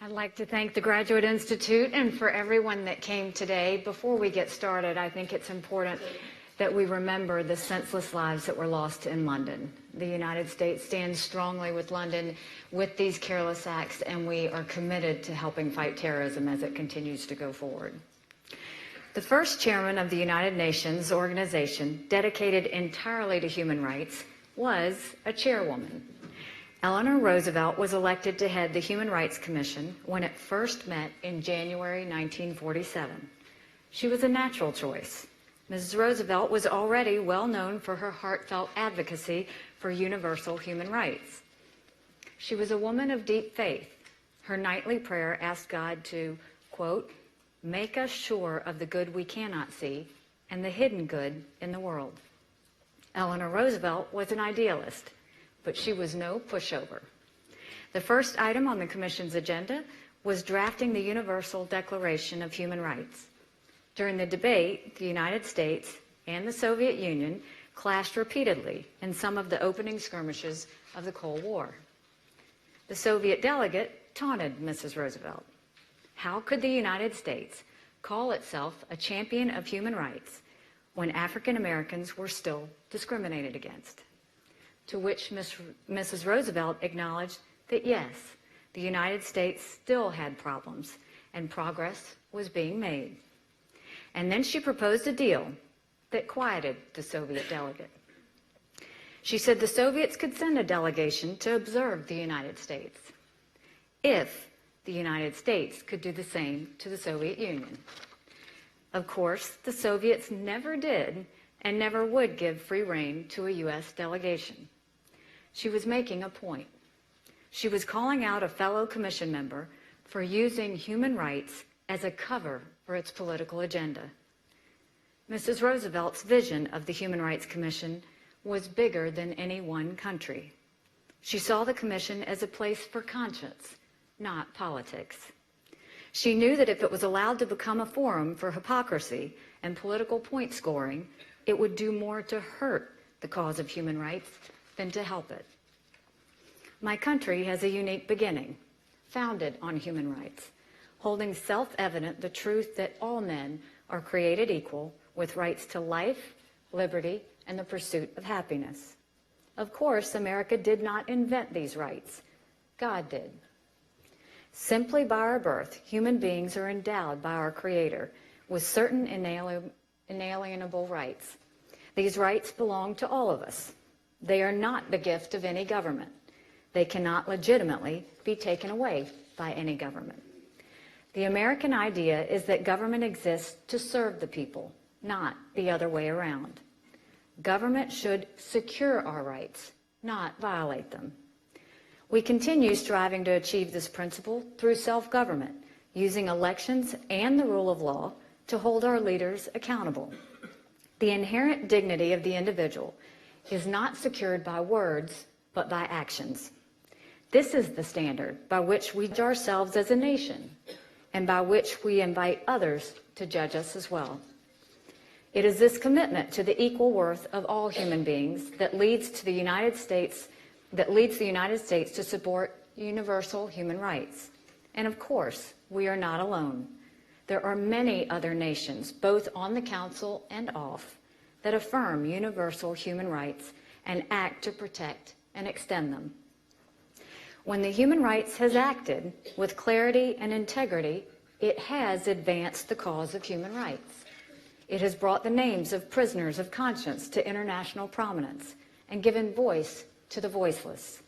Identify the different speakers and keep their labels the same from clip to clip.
Speaker 1: I'd like to thank the Graduate Institute and for everyone that came today. Before we get started, I think it's important that we remember the senseless lives that were lost in London. The United States stands strongly with London with these careless acts, and we are committed to helping fight terrorism as it continues to go forward. The first chairman of the United Nations organization dedicated entirely to human rights was a chairwoman. Eleanor Roosevelt was elected to head the Human Rights Commission when it first met in January 1947. She was a natural choice. Mrs. Roosevelt was already well known for her heartfelt advocacy for universal human rights. She was a woman of deep faith. Her nightly prayer asked God to, quote, "Make us sure of the good we cannot see and the hidden good in the world." Eleanor Roosevelt was an idealist, but she was no pushover. The first item on the Commission's agenda was drafting the Universal Declaration of Human Rights. During the debate, the United States and the Soviet Union clashed repeatedly in some of the opening skirmishes of the Cold War. The Soviet delegate taunted Mrs. Roosevelt. How could the United States call itself a champion of human rights when African Americans were still discriminated against? To which Mrs. Roosevelt acknowledged that yes, the United States still had problems and progress was being made. And then she proposed a deal that quieted the Soviet delegate. She said the Soviets could send a delegation to observe the United States if the United States could do the same to the Soviet Union. Of course, the Soviets never did and never would give free rein to a U.S. delegation. She was making a point. She was calling out a fellow commission member for using human rights as a cover for its political agenda. Mrs. Roosevelt's vision of the Human Rights Commission was bigger than any one country. She saw the commission as a place for conscience, not politics. She knew that if it was allowed to become a forum for hypocrisy and political point scoring, it would do more to hurt the cause of human rights than to help it. My country has a unique beginning, founded on human rights, holding self-evident the truth that all men are created equal with rights to life, liberty, and the pursuit of happiness. Of course, America did not invent these rights. God did. Simply by our birth, human beings are endowed by our Creator with certain inalienable rights. These rights belong to all of us. They are not the gift of any government. They cannot legitimately be taken away by any government. The American idea is that government exists to serve the people, not the other way around. Government should secure our rights, not violate them. We continue striving to achieve this principle through self-government, using elections and the rule of law to hold our leaders accountable. The inherent dignity of the individual is not secured by words, but by actions. This is the standard by which we judge ourselves as a nation and by which we invite others to judge us as well. It is this commitment to the equal worth of all human beings that leads the United States to support universal human rights. And of course, we are not alone. There are many other nations, both on the Council and off, that affirm universal human rights and act to protect and extend them. When the human rights has acted with clarity and integrity, it has advanced the cause of human rights. It has brought the names of prisoners of conscience to international prominence and given voice to the voiceless.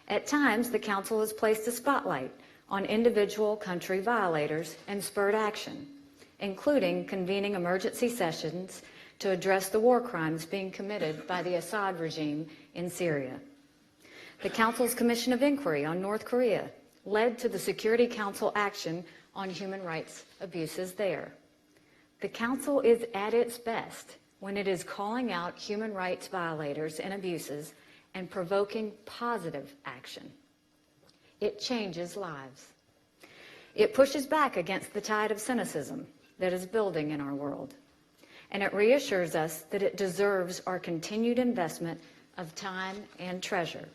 Speaker 1: At times, the Council has placed a spotlight on individual country violators and spurred action, including convening emergency sessions to address the war crimes being committed by the Assad regime in Syria. The Council's Commission of Inquiry on North Korea led to the Security Council action on human rights abuses there. The Council is at its best when it is calling out human rights violators and abuses and provoking positive action. It changes lives. It pushes back against the tide of cynicism that is building in our world. And it reassures us that it deserves our continued investment of time and treasure.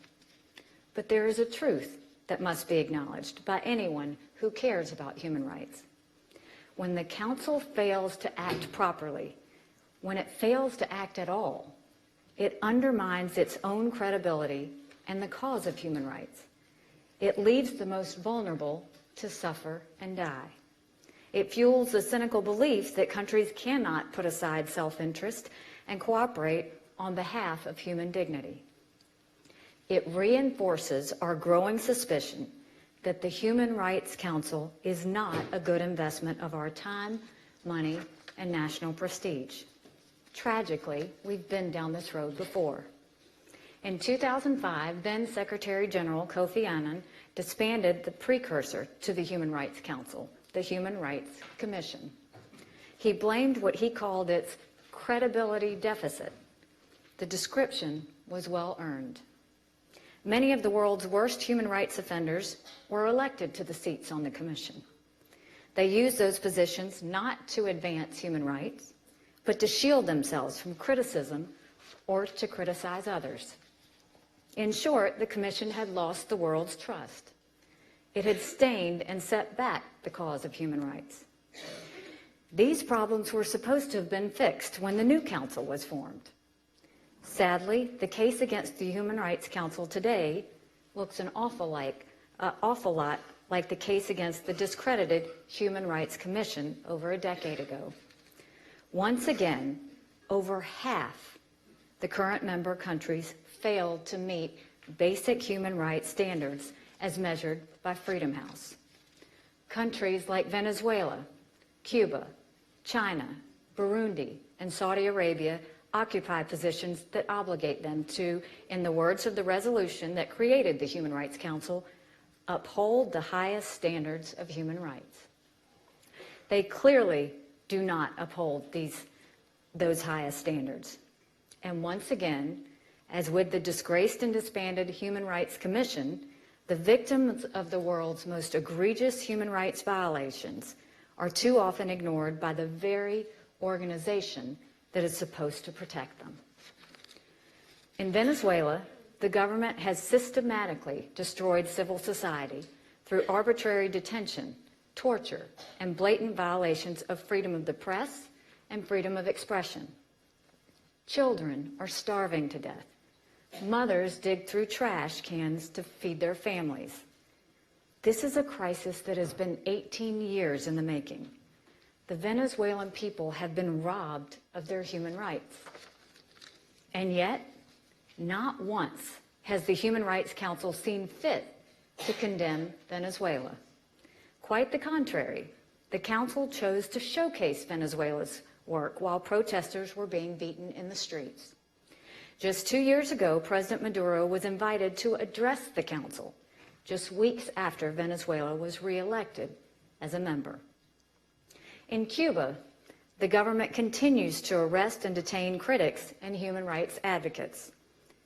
Speaker 1: But there is a truth that must be acknowledged by anyone who cares about human rights. When the Council fails to act properly, when it fails to act at all, it undermines its own credibility and the cause of human rights. It leaves the most vulnerable to suffer and die. It fuels the cynical belief that countries cannot put aside self-interest and cooperate on behalf of human dignity. It reinforces our growing suspicion that the Human Rights Council is not a good investment of our time, money, and national prestige. Tragically, we've been down this road before. In 2005, then Secretary General Kofi Annan disbanded the precursor to the Human Rights Council, the Human Rights Commission. He blamed what he called its credibility deficit. The description was well earned. Many of the world's worst human rights offenders were elected to the seats on the commission. They used those positions not to advance human rights, but to shield themselves from criticism or to criticize others. In short, the commission had lost the world's trust. It had stained and set back the cause of human rights. These problems were supposed to have been fixed when the new council was formed. Sadly, the case against the Human Rights Council today looks an awful lot like the case against the discredited Human Rights Commission over a decade ago. Once again, over half the current member countries failed to meet basic human rights standards as measured by Freedom House. Countries like Venezuela, Cuba, China, Burundi, and Saudi Arabia occupy positions that obligate them to, in the words of the resolution that created the Human Rights Council, uphold the highest standards of human rights. They clearly do not uphold those highest standards. And once again, as with the disgraced and disbanded Human Rights Commission, the victims of the world's most egregious human rights violations are too often ignored by the very organization that is supposed to protect them. In Venezuela, the government has systematically destroyed civil society through arbitrary detention, torture, and blatant violations of freedom of the press and freedom of expression. Children are starving to death. Mothers dig through trash cans to feed their families. This is a crisis that has been 18 years in the making. The Venezuelan people have been robbed of their human rights. And yet, not once has the Human Rights Council seen fit to condemn Venezuela. Quite the contrary, the Council chose to showcase Venezuela's work while protesters were being beaten in the streets. Just 2 years ago, President Maduro was invited to address the Council, just weeks after Venezuela was re-elected as a member. In Cuba, the government continues to arrest and detain critics and human rights advocates.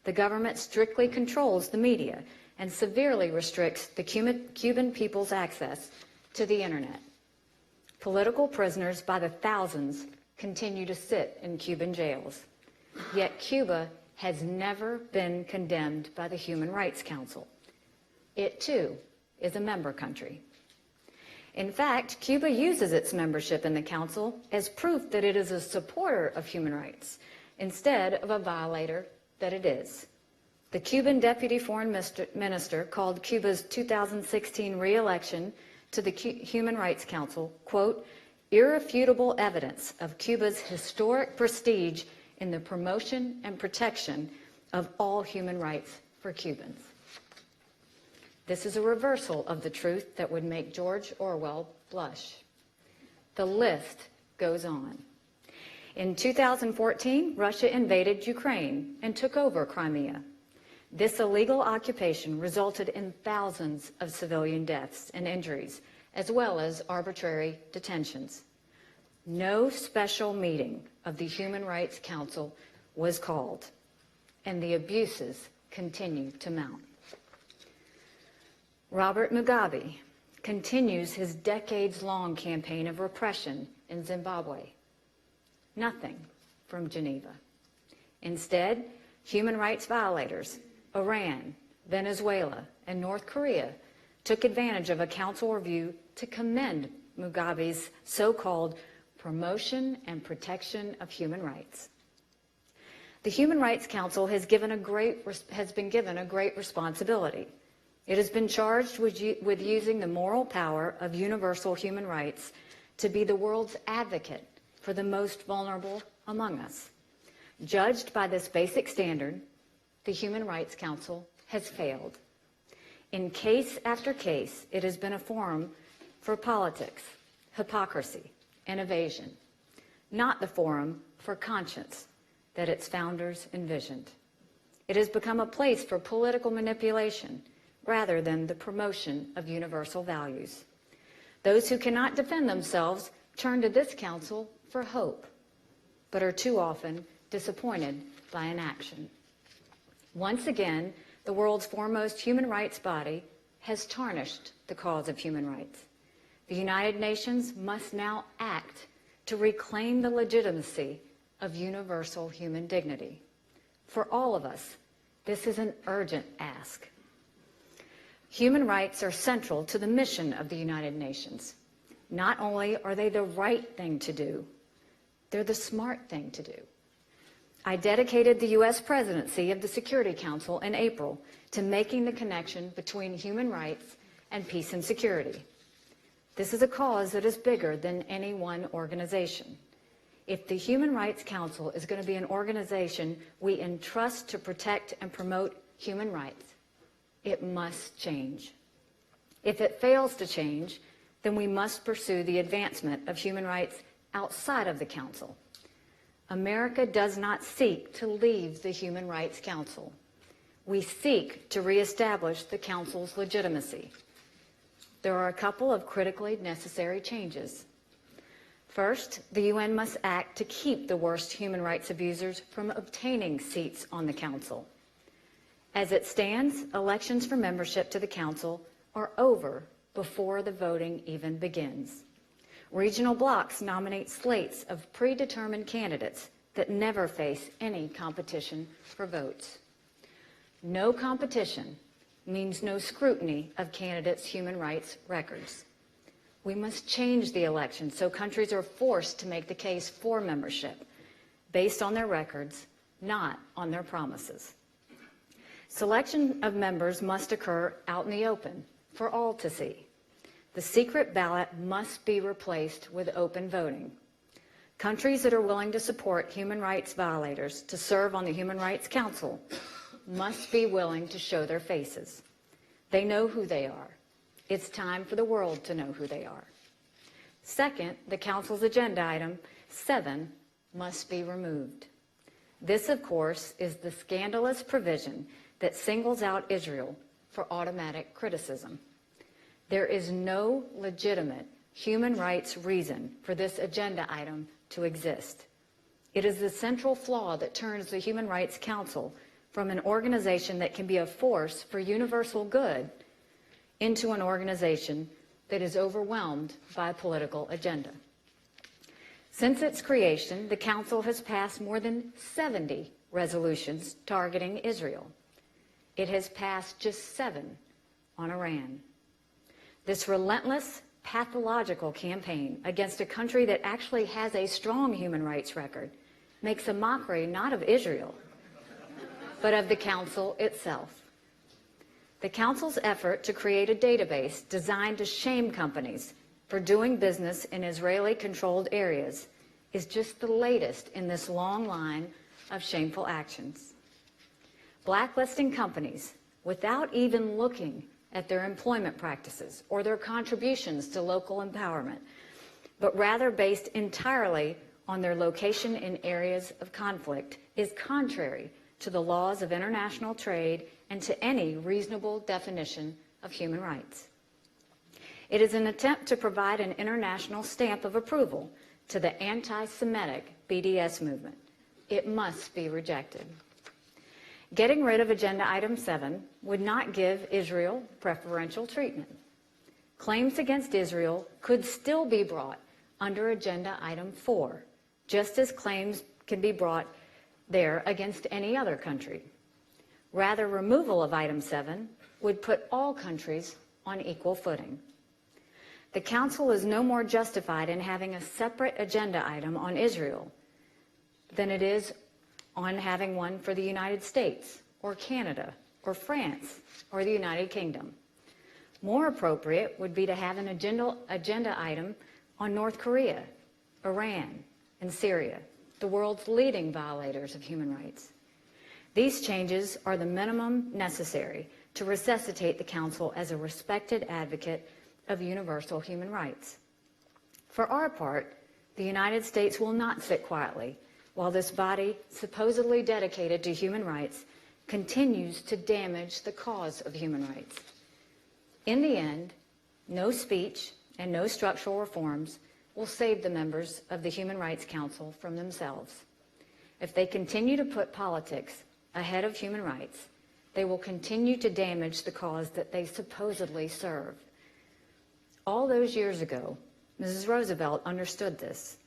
Speaker 1: The government strictly controls the media and severely restricts the Cuban people's access to the internet. Political prisoners by the thousands continue to sit in Cuban jails. Yet Cuba has never been condemned by the Human Rights Council. It, too, is a member country. In fact, Cuba uses its membership in the Council as proof that it is a supporter of human rights, instead of a violator that it is. The Cuban Deputy Foreign Minister called Cuba's 2016 re-election to the Human Rights Council, quote, irrefutable evidence of Cuba's historic prestige in the promotion and protection of all human rights for Cubans. This is a reversal of the truth that would make George Orwell blush. The list goes on. In 2014, Russia invaded Ukraine and took over Crimea. This illegal occupation resulted in thousands of civilian deaths and injuries, as well as arbitrary detentions. No special meeting of the Human Rights Council was called, and the abuses continue to mount. Robert Mugabe continues his decades-long campaign of repression in Zimbabwe. Nothing from Geneva. Instead, human rights violators, Iran, Venezuela, and North Korea took advantage of a council review to commend Mugabe's so-called promotion and protection of human rights. The Human Rights Council has been given a great responsibility. It has been charged with using the moral power of universal human rights to be the world's advocate for the most vulnerable among us. Judged by this basic standard, the Human Rights Council has failed. In case after case, it has been a forum for politics, hypocrisy, and evasion, not the forum for conscience that its founders envisioned. It has become a place for political manipulation rather than the promotion of universal values. Those who cannot defend themselves turn to this council for hope, but are too often disappointed by inaction. Once again, the world's foremost human rights body has tarnished the cause of human rights. The United Nations must now act to reclaim the legitimacy of universal human dignity. For all of us, this is an urgent ask. Human rights are central to the mission of the United Nations. Not only are they the right thing to do, they're the smart thing to do. I dedicated the U.S. presidency of the Security Council in April to making the connection between human rights and peace and security. This is a cause that is bigger than any one organization. If the Human Rights Council is going to be an organization we entrust to protect and promote human rights, it must change. If it fails to change, then we must pursue the advancement of human rights outside of the Council. America does not seek to leave the Human Rights Council. We seek to reestablish the Council's legitimacy. There are a couple of critically necessary changes. First, the UN must act to keep the worst human rights abusers from obtaining seats on the Council. As it stands, elections for membership to the Council are over before the voting even begins. Regional blocs nominate slates of predetermined candidates that never face any competition for votes. No competition means no scrutiny of candidates' human rights records. We must change the election so countries are forced to make the case for membership based on their records, not on their promises. Selection of members must occur out in the open for all to see. The secret ballot must be replaced with open voting. Countries that are willing to support human rights violators to serve on the Human Rights Council must be willing to show their faces. They know who they are. It's time for the world to know who they are. Second, the Council's agenda item 7 must be removed. This, of course, is the scandalous provision that singles out Israel for automatic criticism. There is no legitimate human rights reason for this agenda item to exist. It is the central flaw that turns the Human Rights Council from an organization that can be a force for universal good into an organization that is overwhelmed by a political agenda. Since its creation, the Council has passed more than 70 resolutions targeting Israel. It has passed just 7 on Iran. This relentless, pathological campaign against a country that actually has a strong human rights record makes a mockery not of Israel, but of the Council itself. The Council's effort to create a database designed to shame companies for doing business in Israeli-controlled areas is just the latest in this long line of shameful actions. Blacklisting companies without even looking at their employment practices or their contributions to local empowerment, but rather based entirely on their location in areas of conflict, is contrary to the laws of international trade and to any reasonable definition of human rights. It is an attempt to provide an international stamp of approval to the anti-Semitic BDS movement. It must be rejected. Getting rid of Agenda Item 7 would not give Israel preferential treatment. Claims against Israel could still be brought under Agenda Item 4, just as claims can be brought there against any other country. Rather, removal of Item 7 would put all countries on equal footing. The Council is no more justified in having a separate agenda item on Israel than it is on having one for the United States or Canada or France or the United Kingdom. More appropriate would be to have an agenda item on North Korea, Iran, and Syria, the world's leading violators of human rights. These changes are the minimum necessary to resuscitate the Council as a respected advocate of universal human rights. For our part, the United States will not sit quietly while this body, supposedly dedicated to human rights, continues to damage the cause of human rights. In the end, no speech and no structural reforms will save the members of the Human Rights Council from themselves. If they continue to put politics ahead of human rights, they will continue to damage the cause that they supposedly serve. All those years ago, Mrs. Roosevelt understood this.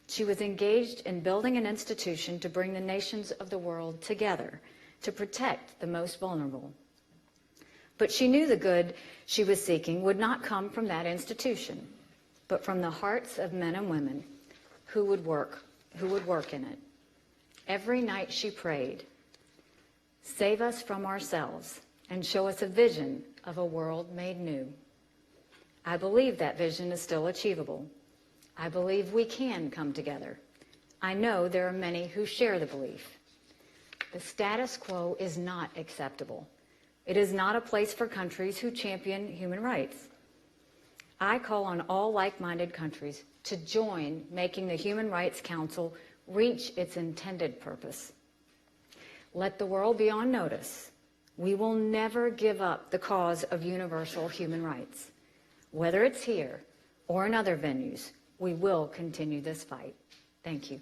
Speaker 1: She was engaged in building an institution to bring the nations of the world together to protect the most vulnerable. But she knew the good she was seeking would not come from that institution, but from the hearts of men and women who would work in it. Every night she prayed, "Save us from ourselves and show us a vision of a world made new." I believe that vision is still achievable. I believe we can come together. I know there are many who share the belief. The status quo is not acceptable. It is not a place for countries who champion human rights. I call on all like-minded countries to join making the Human Rights Council reach its intended purpose. Let the world be on notice. We will never give up the cause of universal human rights. Whether it's here or in other venues, we will continue this fight. Thank you.